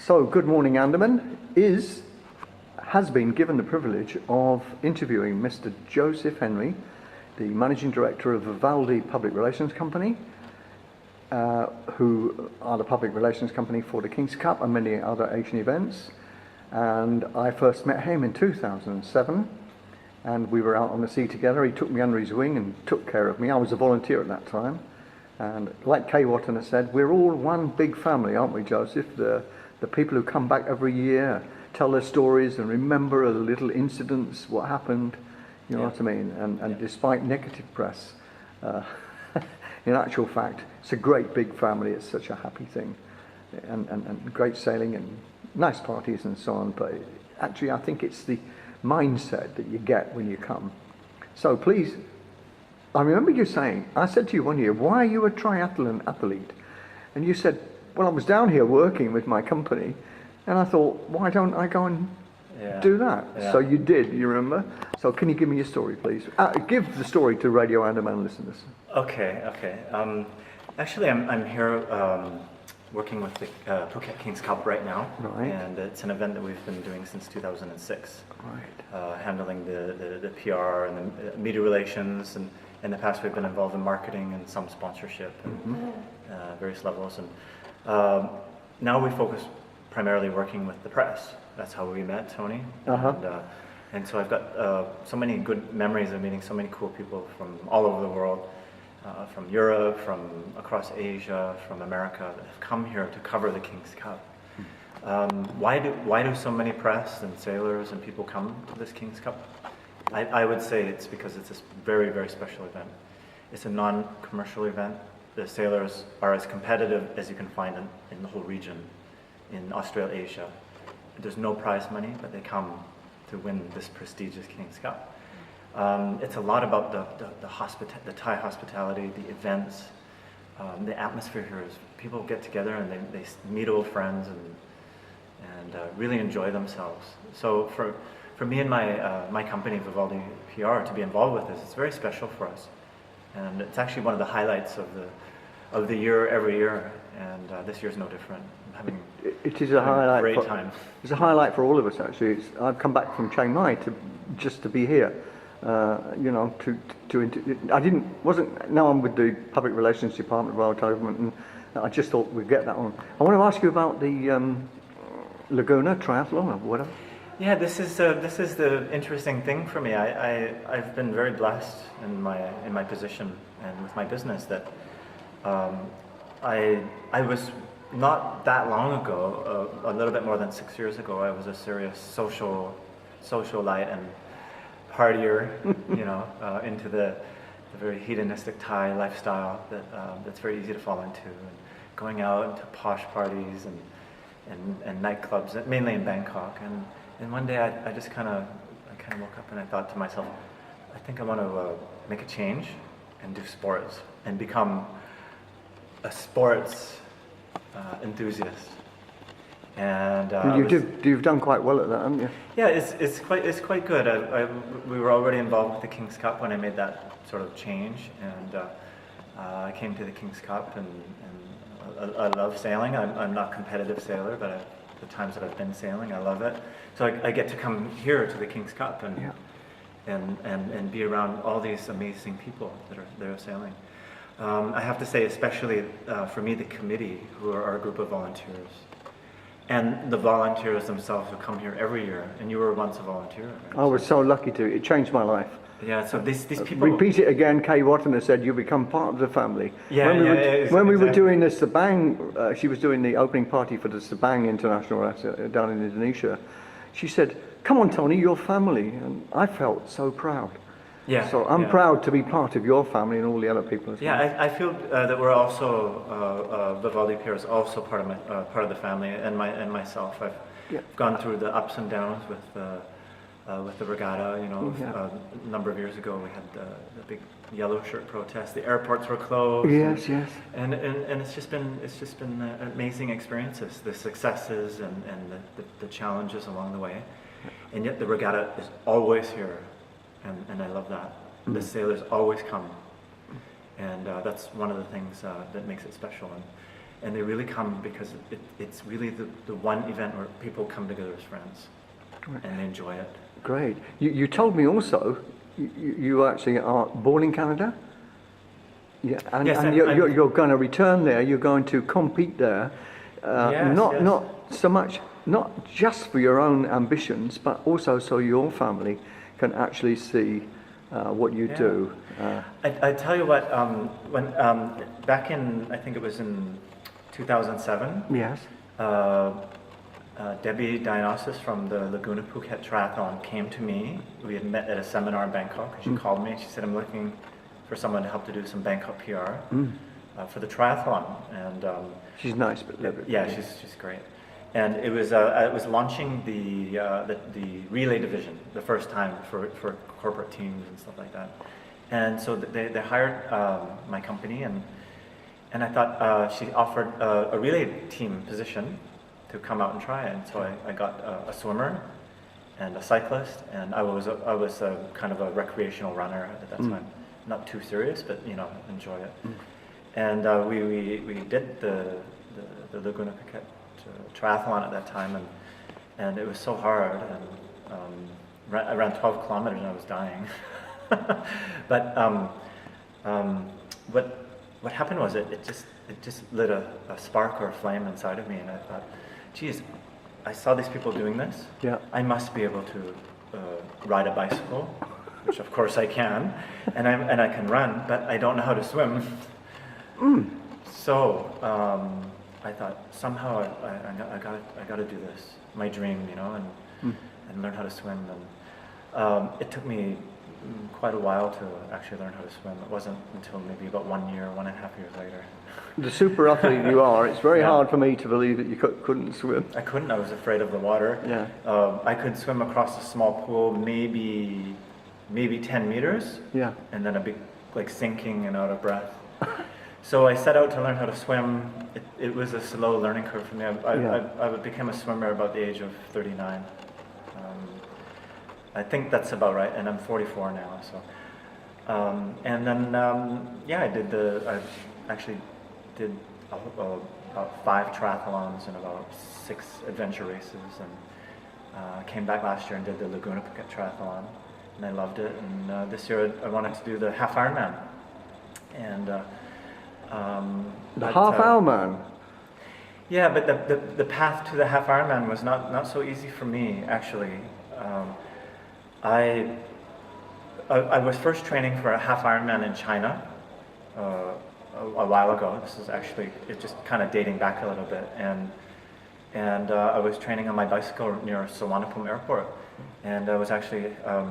So, Good Morning Andaman has been given the privilege of interviewing Mr. Joseph Henry, the Managing Director of Vivaldi Public Relations Company, who are the public relations company for the King's Cup and many other Asian events. And I first met him in 2007, and we were out on the sea together. He took me under his wing and took care of me. I was a volunteer at that time. And like Kay Watton has said, we're all one big family, aren't we, Joseph? The people who come back every year, tell their stories and remember the little incidents, what happened, you know what I mean? And despite negative press, in actual fact, it's a great big family. It's such a happy thing, and great sailing and nice parties and so on. But actually, I think it's the mindset that you get when you come. So please, I remember you saying, I said to you one year, why are you a triathlon athlete? And you said, well, I was down here working with my company, and I thought, why don't I go and do that? Yeah. So you did, you remember? So can you give me your story, please? Give the story to Radio Andaman listeners. Okay. Actually, I'm here working with the Phuket King's Cup right now. Right. And it's an event that we've been doing since 2006. Right. Handling the PR and the media relations, and in the past we've been involved in marketing and some sponsorship and various levels. And now we focus primarily working with the press. That's how we met, Tony. And so I've got so many good memories of meeting so many cool people from all over the world, from Europe, from across Asia, from America, that have come here to cover the King's Cup. Why do so many press and sailors and people come to this King's Cup? I would say it's because it's a very, very special event. It's a non-commercial event. The sailors are as competitive as you can find in the whole region, in Australasia. There's no prize money, but they come to win this prestigious King's Cup. It's a lot about the Thai hospitality, the events, the atmosphere here. Is people get together and they meet old friends and really enjoy themselves. So for me and my company, Vivaldi PR, to be involved with this, it's very special for us. And it's actually one of the highlights of the year every year, and this year's no different. It is a highlight. Great time. It's a highlight for all of us, actually. I've come back from Chiang Mai just to be here. Now I'm with the Public Relations Department of Royal Government, and I just thought we'd get that on. I want to ask you about the Laguna triathlon or whatever. Yeah, this is the interesting thing for me. I've been very blessed in my position and with my business that I was not that long ago, a little bit more than 6 years ago, I was a serious socialite and partier, into the very hedonistic Thai lifestyle that's very easy to fall into, and going out to posh parties and nightclubs, mainly in Bangkok. And one day I just kind of woke up and I thought to myself, I think I want to make a change and do sports and become a sports enthusiast. And you've done quite well at that, haven't you? Yeah, it's quite good. We were already involved with the King's Cup when I made that sort of change, and I came to the King's Cup, and I love sailing. I'm not a competitive sailor, but the times that I've been sailing, I love it. So I get to come here to the King's Cup and be around all these amazing people that are sailing. I have to say, especially for me, the committee, who are a group of volunteers, and the volunteers themselves who come here every year. And you were once a volunteer, right? I was so lucky to. It changed my life. Yeah, so these people... Repeat it again, Kay Watton has said, you become part of the family. When we were doing the Sabang, she was doing the opening party for the Sabang International down in Indonesia. She said, come on, Tony, you're family. And I felt so proud. Yeah. So I'm proud to be part of your family and all the other people as well. Yeah, I feel that we're also, Vivaldi PR is also part of the family, and myself. I've gone through the ups and downs with the regatta. A number of years ago we had the big yellow shirt protest. The airports were closed. Yes. And it's just been amazing experiences, the successes and the challenges along the way, and yet the regatta is always here. And I love that. The sailors always come, and that's one of the things that makes it special. and they really come because it's really the one event where people come together as friends, and they enjoy it. Great. You told me also you actually are born in Canada. Yeah, and, yes, and you're going to return there. You're going to compete there. Not so much, not just for your own ambitions, but also so your family can actually see what you do. I tell you what, when back in, I think it was in 2007. Yes. Debbie Dionysus from the Laguna Phuket triathlon came to me. We had met at a seminar in Bangkok, and she called me and she said, "I'm looking for someone to help to do some Bangkok PR for the triathlon." And she's nice, but yeah, she's great. And it was launching the relay division the first time for corporate teams and stuff like that. And so they hired my company, and I thought she offered a relay team position to come out and try it. And so I got a swimmer and a cyclist, and I was a kind of a recreational runner at that time, not too serious, but enjoy it. And we did the Laguna Phuket triathlon at that time, and it was so hard, and I ran 12 kilometers and I was dying. But what happened was it just lit a spark or a flame inside of me, and I thought, geez, I saw these people doing this. Yeah. I must be able to ride a bicycle, which of course I can, and I can run, but I don't know how to swim. So I thought somehow I got to do this, my dream, and learn how to swim. And it took me quite a while to actually learn how to swim. It wasn't until maybe about 1 year, 1.5 years later. The super athlete you are, it's very hard for me to believe that you couldn't swim. I couldn't. I was afraid of the water. Yeah. I could swim across a small pool, maybe 10 meters. Yeah. And then I'd be like sinking and out of breath. So I set out to learn how to swim. It was a slow learning curve for me. I became a swimmer about the age of 39. I think that's about right, and I'm 44 now. So, and then I actually did about 5 triathlons and about 6 adventure races, and came back last year and did the Laguna Phuket triathlon, and I loved it. And this year I wanted to do the half Ironman, and half Ironman. Yeah, but the path to the half Ironman was not so easy for me, actually. I was first training for a half Ironman in China a while ago. This is actually, it's just kind of dating back a little bit, and I was training on my bicycle near Suvarnabhumi Airport, and I was actually I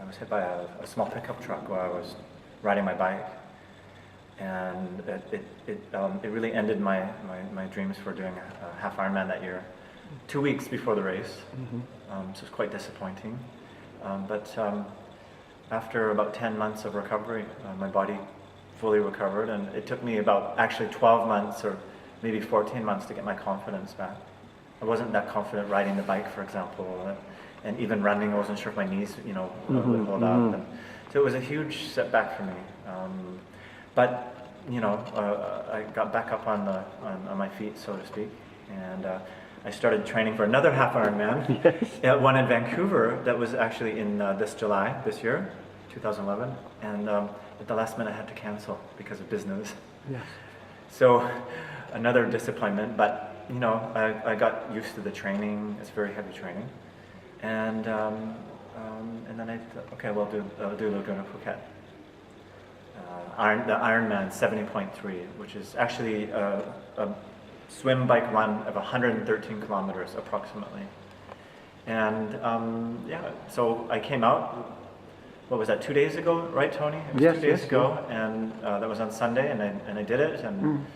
was hit by a small pickup truck while I was riding my bike, and it really ended my dreams for doing a half Ironman that year, 2 weeks before the race. So it's quite disappointing. But after about 10 months of recovery, my body fully recovered, and it took me about actually 12 months or maybe 14 months to get my confidence back. I wasn't that confident riding the bike, for example, and even running. I wasn't sure if my knees, would hold up. And so it was a huge setback for me. But I got back up on my feet, so to speak, and I started training for another half Ironman, one in Vancouver that was actually in this year, 2011, and at the last minute I had to cancel because of business. Yes. So another disappointment, but I got used to the training. It's very heavy training, and then I thought, okay, well, I'll do Laguna Phuket. The Ironman 70.3, which is actually a swim, bike, run of 113 kilometers approximately. And so I came out, what was that, 2 days ago, right, Tony? It was yes, 2 days yes, ago, and that was on Sunday, and I did it, and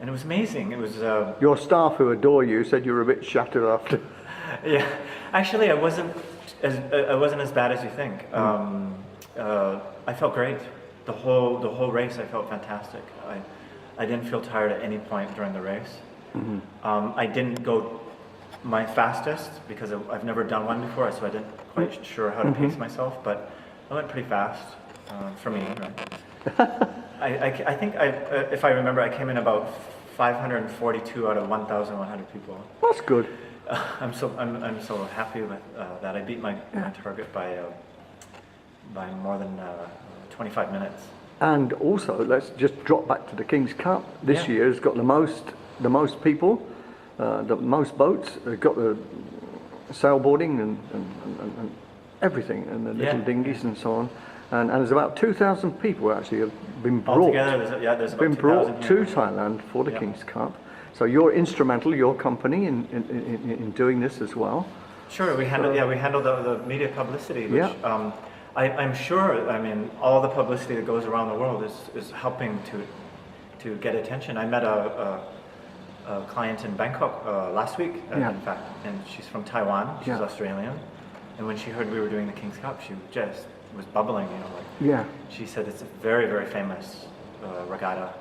it was amazing. It was your staff who adore you said you were a bit shattered after. Yeah, actually I wasn't as bad as you think. I felt great. The whole race I felt fantastic. I didn't feel tired at any point during the race. I didn't go my fastest because I've never done one before, so I didn't quite sure how to pace myself, but I went pretty fast for me. Right? I think if I remember, I came in about 542 out of 1,100 people. That's good. I'm so happy with that. I beat my target by more than 25 minutes. And also, let's just drop back to the King's Cup. This year has got the most people, the most boats. Got the sailboarding and everything, and the little dinghies and so on. And there's about 2,000 people actually have been brought. Altogether, there's about 2,000 to Thailand for the King's Cup. So you're instrumental, your company, in doing this as well. Sure, we handle the media publicity, which I'm sure. I mean, all the publicity that goes around the world is helping to get attention. I met a client in Bangkok last week, in fact, and she's from Taiwan. She's Australian, and when she heard we were doing the King's Cup, she just was bubbling. She said it's a very, very famous regatta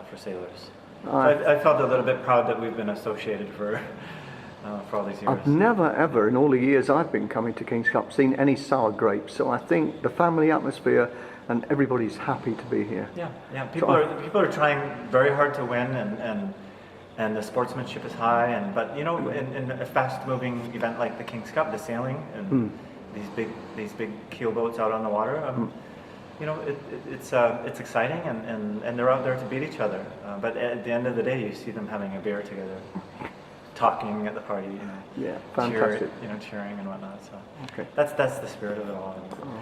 for sailors. So I felt a little bit proud that we've been associated for all these years. I've never ever, in all the years I've been coming to King's Cup, seen any sour grapes. So I think the family atmosphere and everybody's happy to be here. Yeah. People are trying very hard to win, and the sportsmanship is high. But you know, in a fast-moving event like the King's Cup, the sailing and these big keel boats out on the water. You know, it's exciting, and they're out there to beat each other. But at the end of the day, you see them having a beer together, talking at the party. You know, fantastic. Cheering and whatnot. So okay. that's the spirit of it all.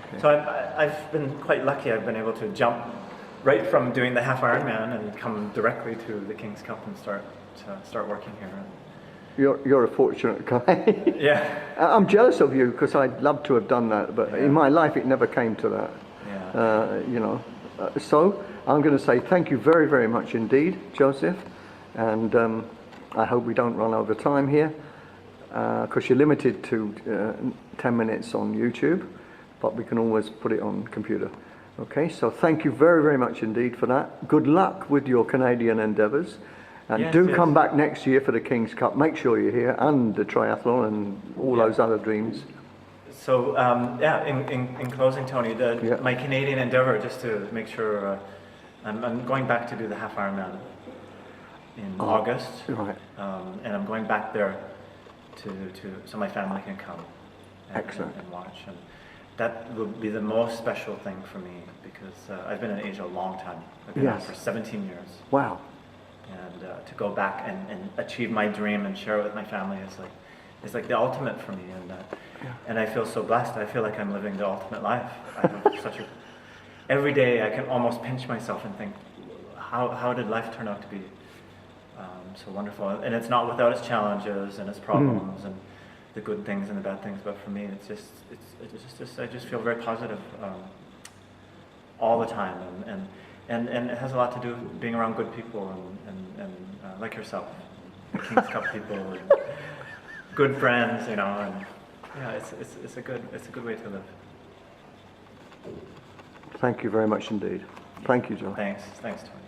Okay. So I've been quite lucky. I've been able to jump right from doing the half Ironman and come directly to the King's Cup and start working here. You're a fortunate guy. Yeah. I'm jealous of you because I'd love to have done that, but in my life it never came to that. So I'm going to say thank you very, very much indeed, Joseph, and I hope we don't run over time here because you're limited to 10 minutes on YouTube, but we can always put it on computer. Okay, so thank you very, very much indeed for that. Good luck with your Canadian endeavours, and come back next year for the King's Cup. Make sure you're here, and the triathlon and all those other dreams. So in closing, Tony, my Canadian endeavour, just to make sure, I'm going back to do the half Ironman in August, and I'm going back there so my family can come and watch, and that will be the most special thing for me because I've been in Asia a long time. I've been there for 17 years. Wow! And to go back and achieve my dream and share it with my family is like the ultimate for me, and I feel so blessed. I feel like I'm living the ultimate life. I have every day I can almost pinch myself and think, how did life turn out to be so wonderful? And it's not without its challenges and its problems and the good things and the bad things. But for me, I just feel very positive all the time, and it has a lot to do with being around good people and like yourself, the King's Cup people. And, good friends, and it's a good way to live. Thank you very much indeed. Thank you, John. Thanks, Tony.